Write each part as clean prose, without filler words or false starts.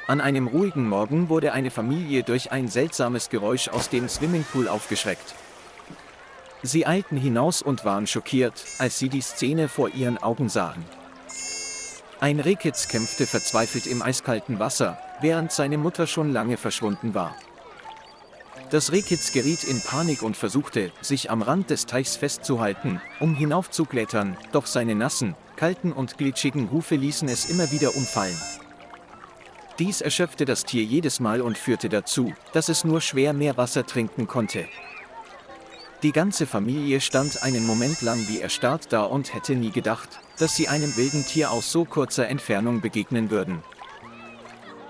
An einem ruhigen Morgen wurde eine Familie durch ein seltsames Geräusch aus dem Swimmingpool aufgeschreckt. Sie eilten hinaus und waren schockiert, als sie die Szene vor ihren Augen sahen. Ein Rehkitz kämpfte verzweifelt im eiskalten Wasser, während seine Mutter schon lange verschwunden war. Das Rehkitz geriet in Panik und versuchte, sich am Rand des Teichs festzuhalten, um hinaufzuklettern, doch seine nassen, kalten und glitschigen Hufe ließen es immer wieder umfallen. Dies erschöpfte das Tier jedes Mal und führte dazu, dass es nur schwer Meerwasser trinken konnte. Die ganze Familie stand einen Moment lang wie erstarrt da und hätte nie gedacht, dass sie einem wilden Tier aus so kurzer Entfernung begegnen würden.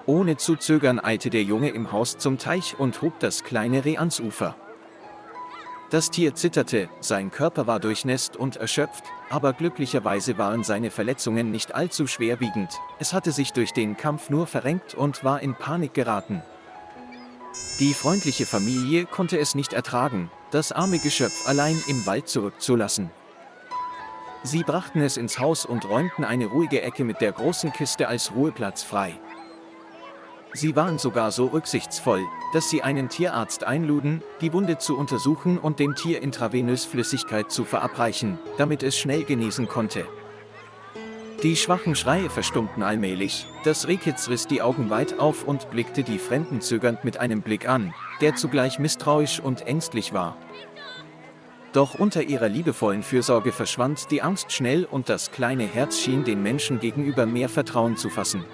Ohne zu zögern eilte der Junge im Haus zum Teich und hob das kleine Reh ans Ufer. Das Tier zitterte, sein Körper war durchnässt und erschöpft, aber glücklicherweise waren seine Verletzungen nicht allzu schwerwiegend, es hatte sich durch den Kampf nur verrenkt und war in Panik geraten. Die freundliche Familie konnte es nicht ertragen, das arme Geschöpf allein im Wald zurückzulassen. Sie brachten es ins Haus und räumten eine ruhige Ecke mit der großen Kiste als Ruheplatz frei. Sie waren sogar so rücksichtsvoll, dass sie einen Tierarzt einluden, die Wunde zu untersuchen und dem Tier intravenös Flüssigkeit zu verabreichen, damit es schnell genesen konnte. Die schwachen Schreie verstummten allmählich, das Rehkitz riss die Augen weit auf und blickte die Fremden zögernd mit einem Blick an, der zugleich misstrauisch und ängstlich war. Doch unter ihrer liebevollen Fürsorge verschwand die Angst schnell und das kleine Herz schien den Menschen gegenüber mehr Vertrauen zu fassen.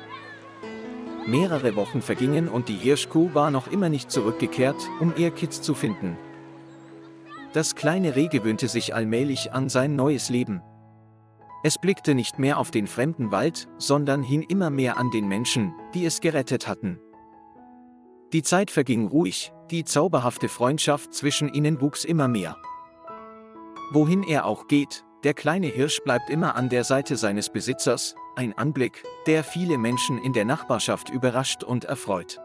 Mehrere Wochen vergingen und die Hirschkuh war noch immer nicht zurückgekehrt, um ihr Kitz zu finden. Das kleine Reh gewöhnte sich allmählich an sein neues Leben. Es blickte nicht mehr auf den fremden Wald, sondern hing immer mehr an den Menschen, die es gerettet hatten. Die Zeit verging ruhig, die zauberhafte Freundschaft zwischen ihnen wuchs immer mehr. Wohin er auch geht, der kleine Hirsch bleibt immer an der Seite seines Besitzers, ein Anblick, der viele Menschen in der Nachbarschaft überrascht und erfreut.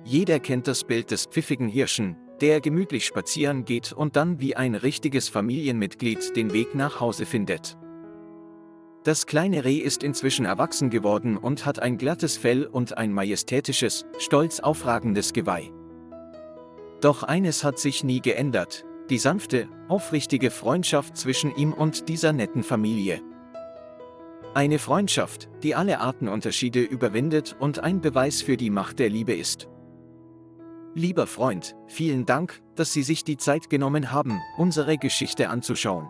Jeder kennt das Bild des pfiffigen Hirschen, der gemütlich spazieren geht und dann wie ein richtiges Familienmitglied den Weg nach Hause findet. Das kleine Reh ist inzwischen erwachsen geworden und hat ein glattes Fell und ein majestätisches, stolz aufragendes Geweih. Doch eines hat sich nie geändert: die sanfte, aufrichtige Freundschaft zwischen ihm und dieser netten Familie. Eine Freundschaft, die alle Artenunterschiede überwindet und ein Beweis für die Macht der Liebe ist. Lieber Freund, vielen Dank, dass Sie sich die Zeit genommen haben, unsere Geschichte anzuschauen.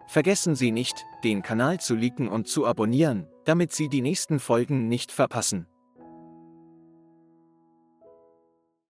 Vergessen Sie nicht, den Kanal zu liken und zu abonnieren, damit Sie die nächsten Folgen nicht verpassen.